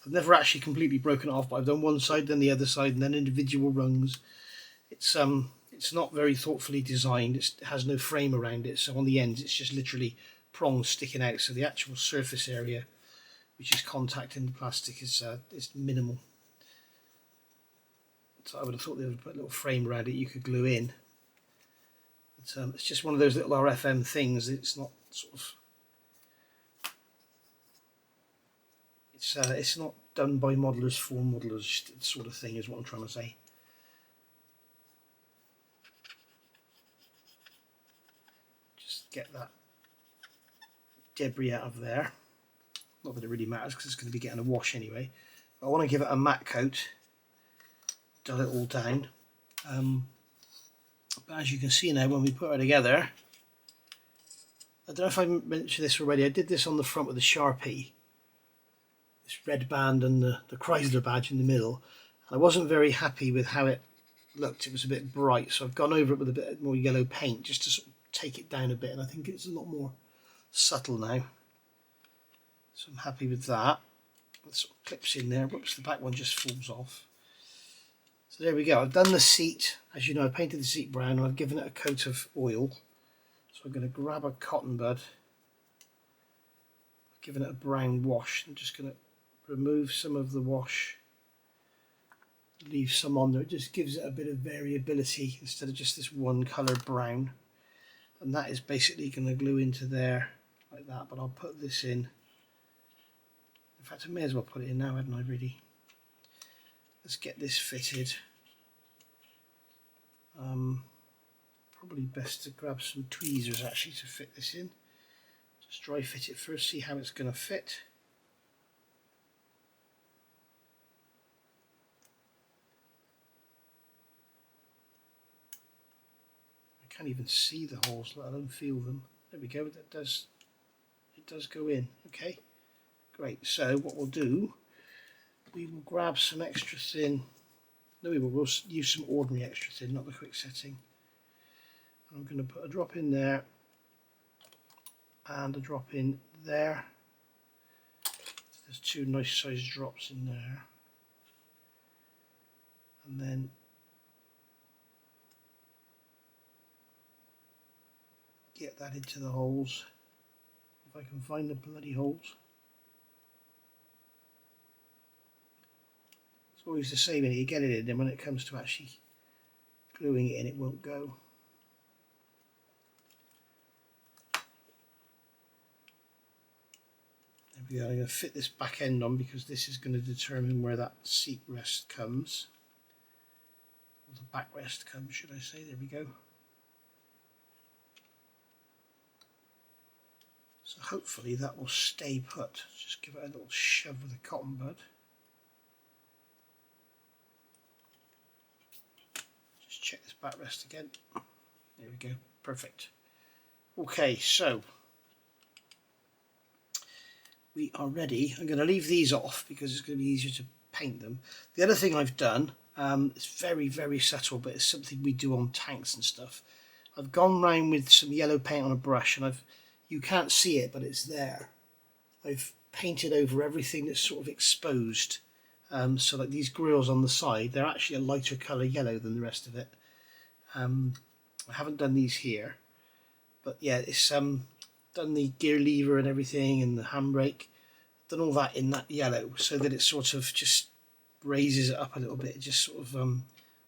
A: I've never actually completely broken it off, but I've done one side, then the other side, and then individual rungs. It's not very thoughtfully designed. It has no frame around it, so on the ends it's just literally prongs sticking out. So the actual surface area, which is contacting the plastic, is minimal. So I would have thought they would put a little frame around it you could glue in. But, it's just one of those little RFM things. It's not sort of. It's not done by modelers for modelers, sort of thing, is what I'm trying to say. Just get that debris out of there. Not that it really matters because it's going to be getting a wash anyway. But I want to give it a matte coat. Dull it all down. But as you can see now, when we put it together, I don't know if I mentioned this already. I did this on the front with the Sharpie. This red band and the Chrysler badge in the middle. And I wasn't very happy with how it looked. It was a bit bright, so I've gone over it with a bit more yellow paint just to sort of take it down a bit, and I think it's a lot more subtle now. So I'm happy with that. It sort of clips in there. Whoops, the back one just falls off. So there we go. I've done the seat. As you know, I painted the seat brown and I've given it a coat of oil. So I'm going to grab a cotton bud. I've given it a brown wash. I'm just going to remove some of the wash, leave some on there. It just gives it a bit of variability instead of just this one colour brown. And that is basically going to glue into there like that, but I'll put this in. In fact, I may as well put it in now, hadn't I, really? Let's get this fitted. Probably best to grab some tweezers actually to fit this in. Just dry fit it first, see how it's going to fit. I can't even see the holes, let alone feel them. There we go, it does go in. Okay, great. So what we'll do, we will grab some extra thin, no we will, we'll use some ordinary extra thin, not the quick setting. I'm going to put a drop in there and a drop in there. There's 2 nice sized drops in there. And then get that into the holes. If I can find the bloody holes. It's always the same, you get it in, and when it comes to actually gluing it in, it won't go. There we go. I'm going to fit this back end on because this is going to determine where that seat rest comes. Or the backrest comes, should I say. There we go. So hopefully that will stay put. Just give it a little shove with a cotton bud. Just check this backrest again. There we go. Perfect. Okay, so we are ready. I'm going to leave these off because it's going to be easier to paint them. The other thing I've done, it's very, very subtle, but it's something we do on tanks and stuff. I've gone round with some yellow paint on a brush, and you can't see it, but it's there. I've painted over everything that's sort of exposed. So like these grills on the side, they're actually a lighter colour yellow than the rest of it. I haven't done these here, but yeah, it's done the gear lever and everything and the handbrake, done all that in that yellow so that it sort of just raises it up a little bit, just sort of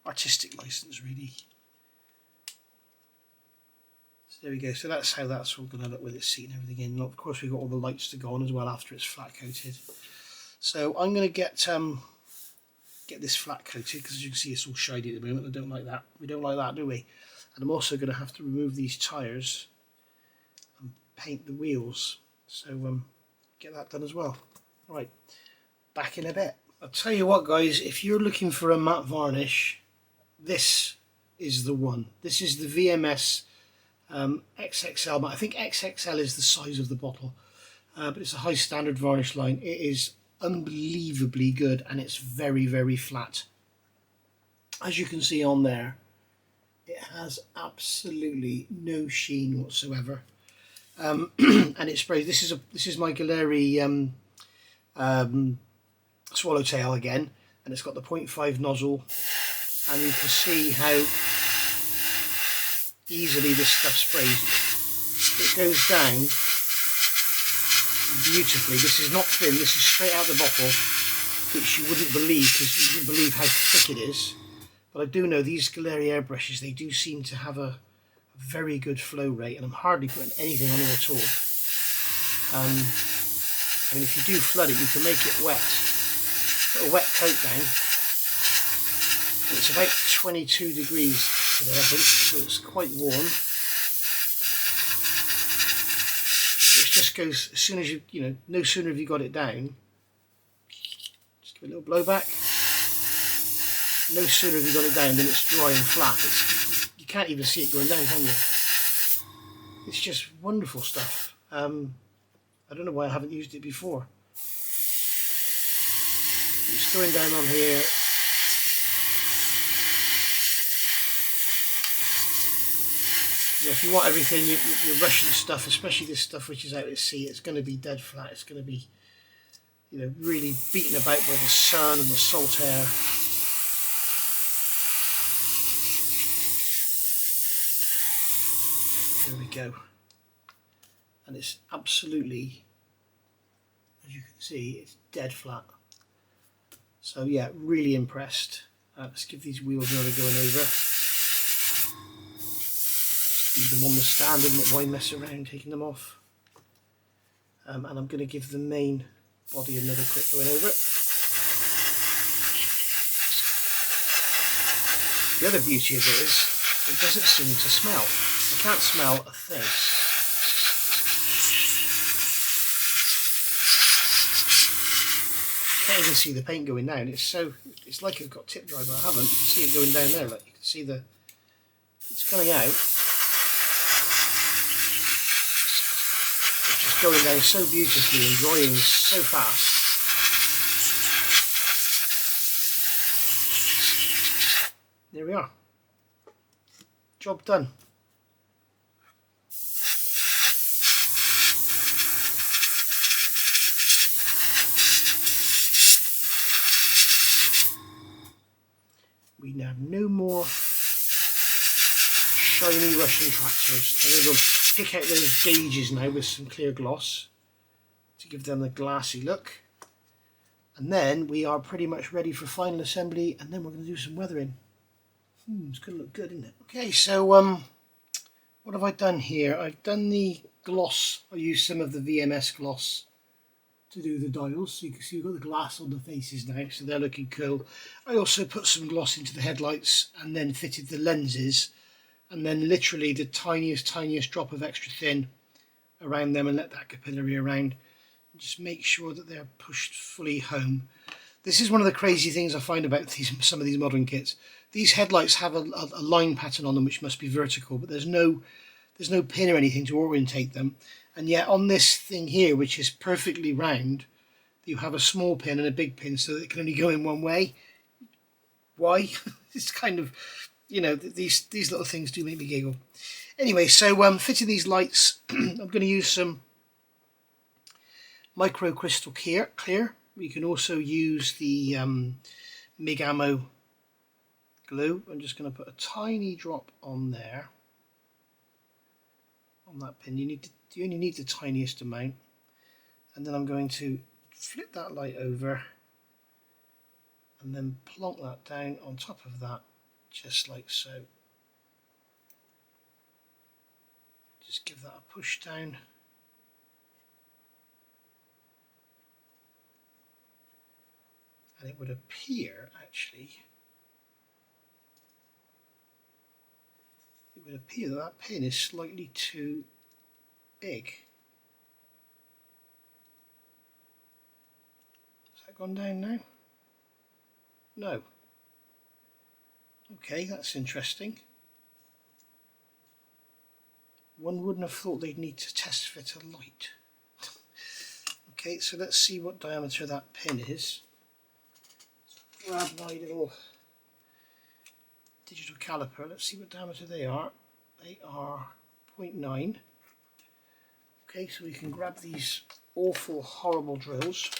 A: artistic license really. So there we go, so that's how that's all going to look with its seat and everything in. And of course we've got all the lights to go on as well after it's flat coated. So I'm going to get this flat coated because as you can see it's all shiny at the moment. I don't like that. We don't like that, do we? And I'm also going to have to remove these tyres and paint the wheels. So get that done as well. Right, back in a bit. I'll tell you what guys, if you're looking for a matte varnish, this is the one. This is the VMS XXL, but I think XXL is the size of the bottle, but it's a high standard varnish line. It is unbelievably good and it's very, very flat. As you can see on there, it has absolutely no sheen whatsoever, and it sprays. This is my Galeri swallowtail again, and it's got the 0.5 nozzle, and you can see how easily this stuff sprays. It goes down beautifully. This is not thin, this is straight out the bottle, which you wouldn't believe because you wouldn't believe how thick it is. But I do know these Galeri airbrushes, they do seem to have a very good flow rate, and I'm hardly putting anything on it at all. I mean, if you do flood it, you can make it wet. Put a wet coat down. It's about 22 degrees today, I think, so it's quite warm. It just goes, as soon as no sooner have you got it down, just give it a little blowback. No sooner have you got it down than it's dry and flat. You can't even see it going down, can you? It's just wonderful stuff. I don't know why I haven't used it before. It's going down on here. If you want everything, your Russian stuff, especially this stuff which is out at sea, it's going to be dead flat. It's going to be, really beaten about by the sun and the salt air. There we go. And it's absolutely, as you can see, it's dead flat. So yeah, really impressed. Let's give these wheels another going over. Leave them on the stand and not why mess around taking them off. And I'm going to give the main body another quick going over it. The other beauty of it is it doesn't seem to smell. I can't smell a thing. Can't even see the paint going down. It's like it's got tip dry, but I haven't. You can see it going down there. Like you can see it's coming out. It's just going down so beautifully and drying so fast. There we are. Job done. We have no more shiny Russian tractors. I'm going to go pick out those gauges now with some clear gloss to give them the glassy look. And then we are pretty much ready for final assembly, and then we're going to do some weathering. It's going to look good, isn't it? Okay, so what have I done here? I've done the gloss. I used some of the VMS gloss to do the dials, so you can see we've got the glass on the faces now, so they're looking cool. I also put some gloss into the headlights and then fitted the lenses, and then literally the tiniest drop of extra thin around them and let that capillary around. And just make sure that they're pushed fully home. This is one of the crazy things I find about some of these modern kits. These headlights have a line pattern on them which must be vertical, but there's no pin or anything to orientate them. And yet on this thing here, which is perfectly round, you have a small pin and a big pin so that it can only go in one way. Why? It's kind of, these little things do make me giggle. Anyway, so fitting these lights, I'm going to use some micro crystal clear. You can also use the MIG ammo glue. I'm just going to put a tiny drop on there, on that pin. You only need the tiniest amount, and then I'm going to flip that light over and then plonk that down on top of that, just like so. Just give that a push down. And it would appear, actually, that pin is slightly too big. Has that gone down now? No. Okay, that's interesting. One wouldn't have thought they'd need to test fit a light. Okay, so let's see what diameter that pin is. Grab my little digital caliper. Let's see what diameter they are. They are 0.9. Okay, so we can grab these awful, horrible drills.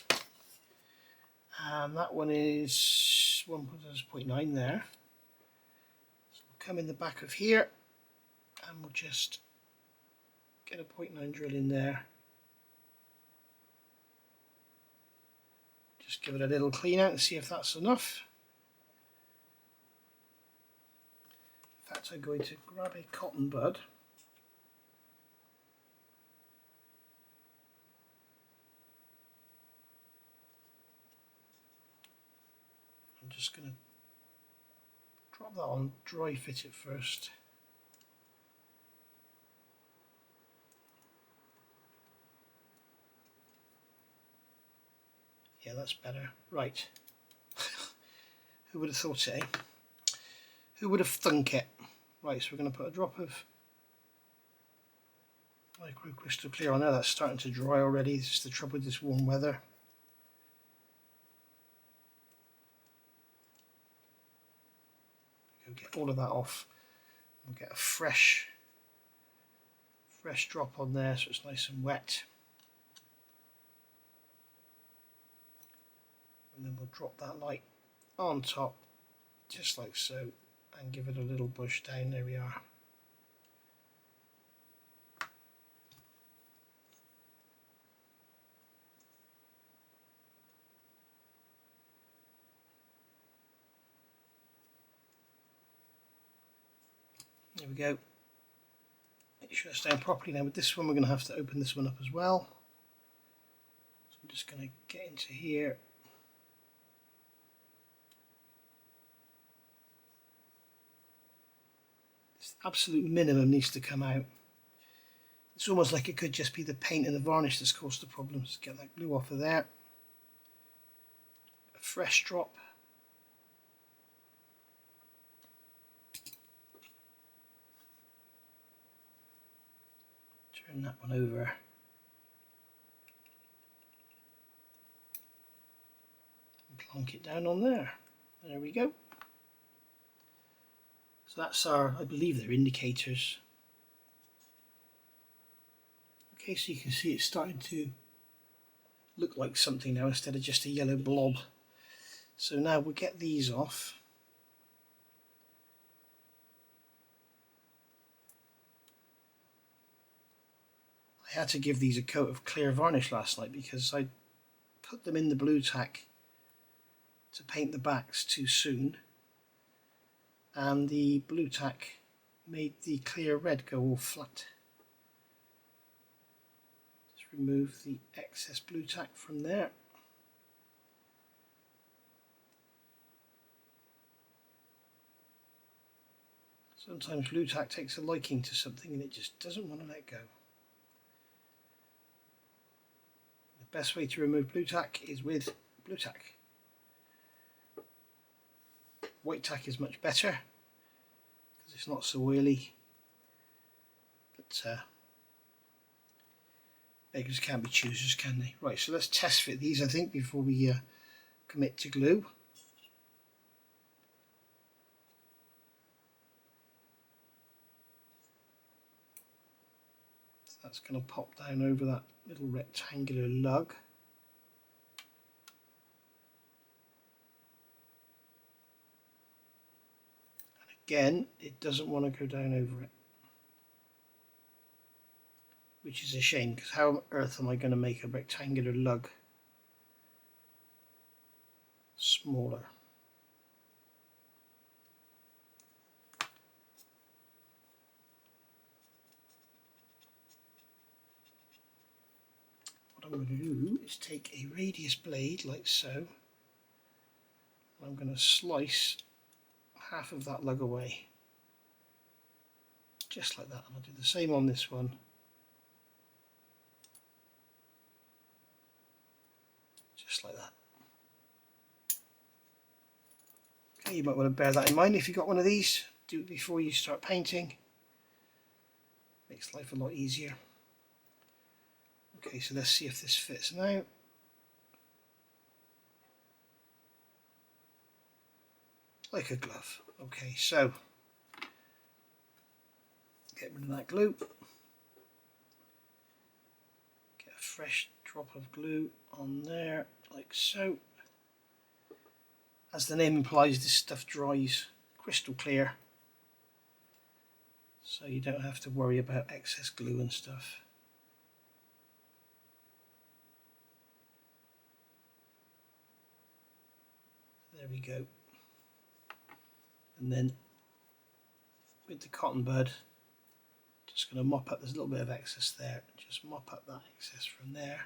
A: And that one is 1.9 there. So we'll come in the back of here and we'll just get a 0.9 drill in there. Just give it a little clean out and see if that's enough. In fact, I'm going to grab a cotton bud. I'm just going to drop that on, dry fit it first. Yeah, that's better. Right. Who would have thought it, eh? Who would have thunk it? Right, so we're going to put a drop of micro crystal clear on there. That's starting to dry already. This is the trouble with this warm weather. Go get all of that off. We'll get a fresh drop on there so it's nice and wet. And then we'll drop that light on top, just like so, and give it a little push down. There we are. There we go. Make sure it's down properly. Now with this one we're going to have to open this one up as well. So I'm just going to get into here. This absolute minimum needs to come out. It's almost like it could just be the paint and the varnish that's caused the problems. Get that glue off of there. A fresh drop. Turn that one over. And plonk it down on there. There we go. So that's our, I believe they're indicators. Okay, so you can see it's starting to look like something now instead of just a yellow blob. So now we'll get these off. I had to give these a coat of clear varnish last night because I put them in the blue tack to paint the backs too soon, and the blue tack made the clear red go all flat. Just remove the excess blue tack from there. Sometimes blue tack takes a liking to something and it just doesn't want to let go. The best way to remove blue tack is with blue tack. White tack is much better because it's not so oily, but beggars can't be choosers, can they? Right, so let's test fit these, I think, before we commit to glue. So that's going to pop down over that little rectangular lug. Again, it doesn't want to go down over it, which is a shame, because how on earth am I going to make a rectangular lug smaller? What I'm going to do is take a radius blade like so, and I'm going to slice half of that lug away, just like that, and I'll do the same on this one. Okay, you might want to bear that in mind if you've got one of these. Do it before you start painting. Makes life a lot easier. Okay, so let's see if this fits now. Like a glove. Okay, so get rid of that glue. Get a fresh drop of glue on there, like so. As the name implies, this stuff dries crystal clear, so you don't have to worry about excess glue and stuff. There we go. And then with the cotton bud, just going to mop up, there's a little bit of excess there, just mop up that excess from there,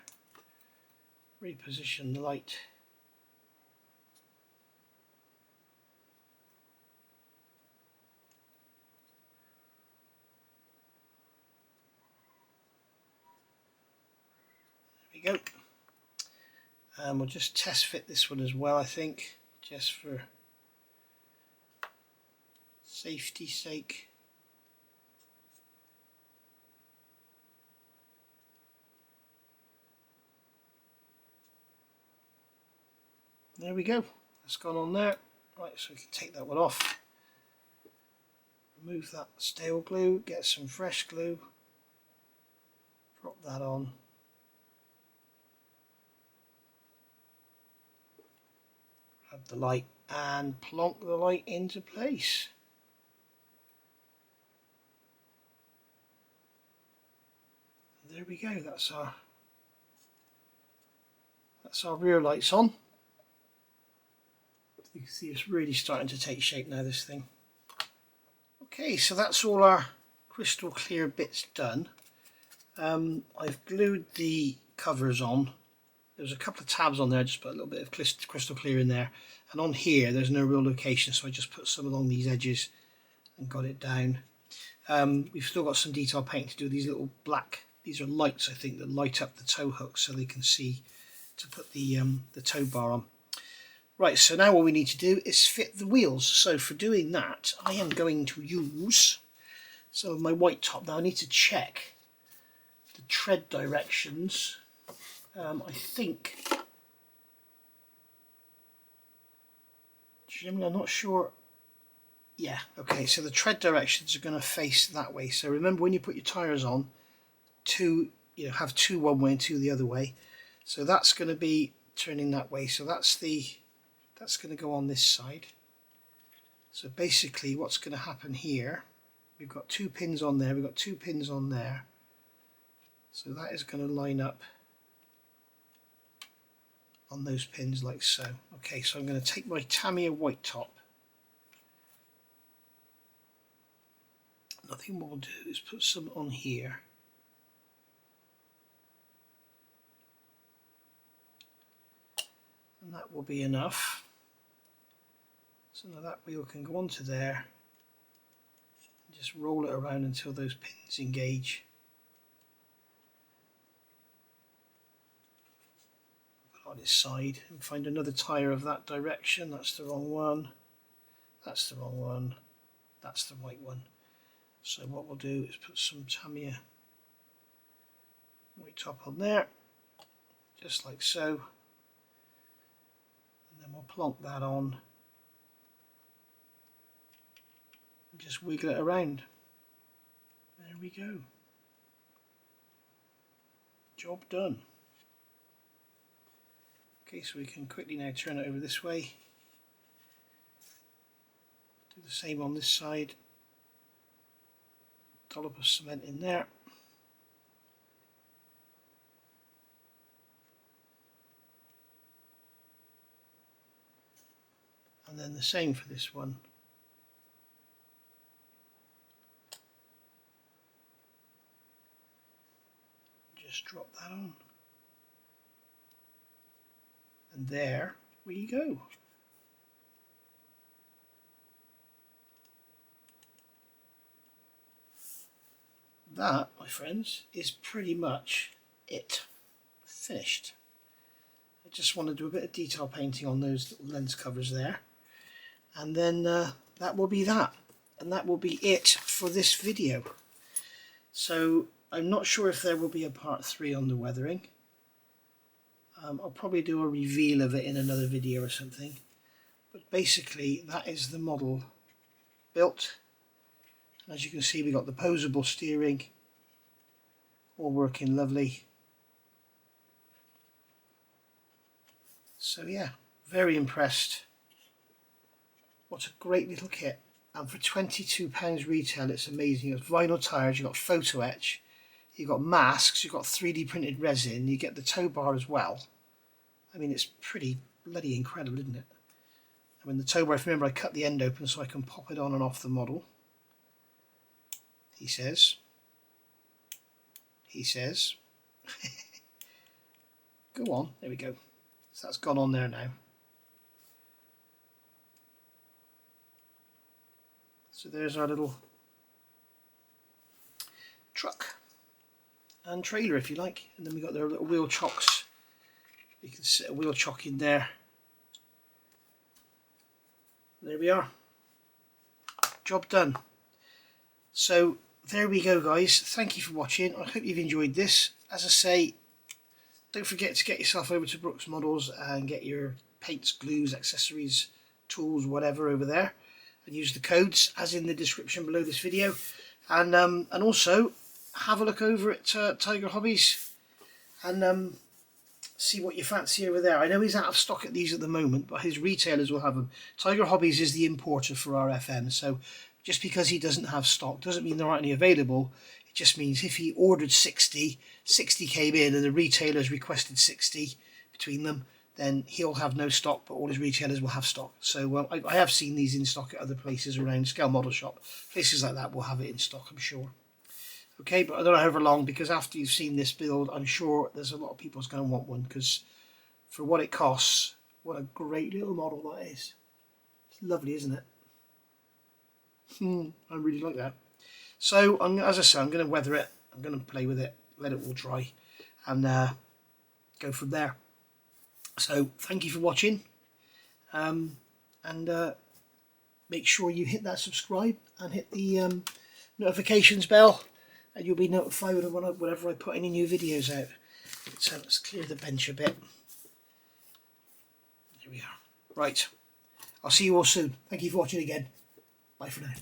A: reposition the light. There we go. And we'll just test fit this one as well, I think, just for safety's sake. There we go, that's gone on there. Right, so we can take that one off. Remove that stale glue, get some fresh glue, drop that on. Grab the light and plonk the light into place. There we go, that's our rear lights on. You can see it's really starting to take shape now, this thing. Okay, so that's all our crystal clear bits done. I've glued the covers on. There's a couple of tabs on there, I just put a little bit of crystal clear in there. And on here, there's no real location, so I just put some along these edges and got it down. We've still got some detail paint to do. These little black, these are lights, I think, that light up the tow hook so they can see to put the tow bar on. Right, so now what we need to do is fit the wheels. So for doing that, I am going to use some of my white top. Now I need to check the tread directions. I think, generally I'm not sure. Yeah, okay, so the tread directions are going to face that way. So remember, when you put your tyres on, have two one way and two the other way. So that's going to be turning that way. So that's going to go on this side. So basically what's going to happen here, we've got two pins on there, we've got two pins on there. So that is going to line up on those pins like so. Okay, so I'm going to take my Tamiya white top. I think what we'll do is put some on here. And that will be enough. So now that wheel can go onto there. And just roll it around until those pins engage. Put it on its side and find another tyre of that direction. That's the wrong one. That's the wrong one. That's the right one. So what we'll do is put some Tamiya white top on there, just like so. And then we'll plonk that on and just wiggle it around. There we go. Job done. Okay, so we can quickly now turn it over this way. Do the same on this side. Dollop of cement in there. And then the same for this one. Just drop that on. And there we go. That, my friends, is pretty much it. Finished. I just want to do a bit of detail painting on those little lens covers there. And then that will be that. And that will be it for this video. So I'm not sure if there will be a part 3 on the weathering. I'll probably do a reveal of it in another video or something. But basically that is the model built. And as you can see, we got the posable steering, all working lovely. So yeah, very impressed. What a great little kit. And for £22 retail, it's amazing. You've got vinyl tyres, you've got photo etch, you've got masks, you've got 3D printed resin, you get the tow bar as well. I mean, it's pretty bloody incredible, isn't it? I mean, the tow bar, if you remember, I cut the end open so I can pop it on and off the model. He says. He says. Go on, there we go. So that's gone on there now. So there's our little truck and trailer, if you like, and then we got their little wheel chocks. You can sit a wheel chock in there. There we are. Job done. So there we go, guys. Thank you for watching. I hope you've enjoyed this. As I say, don't forget to get yourself over to Brooks Models and get your paints, glues, accessories, tools, whatever over there, and use the codes as in the description below this video. And also have a look over at Tiger Hobbies and see what you fancy over there. I know he's out of stock at these at the moment, but his retailers will have them. Tiger Hobbies is the importer for RFM, so just because he doesn't have stock doesn't mean there aren't any available. It just means if he ordered 60 came in and the retailers requested 60 between them, then he'll have no stock, but all his retailers will have stock. So I have seen these in stock at other places around, Scale Model Shop, places like that will have it in stock, I'm sure. Okay, but I don't know how long, because after you've seen this build, I'm sure there's a lot of people who's going to want one, because for what it costs, what a great little model that is. It's lovely, isn't it? I really like that. So, as I say, I'm going to weather it, I'm going to play with it, let it all dry, and go from there. So, thank you for watching, and make sure you hit that subscribe and hit the notifications bell, and you'll be notified whenever I put any new videos out. So let's clear the bench a bit. There we are. Right, I'll see you all soon. Thank you for watching again. Bye for now.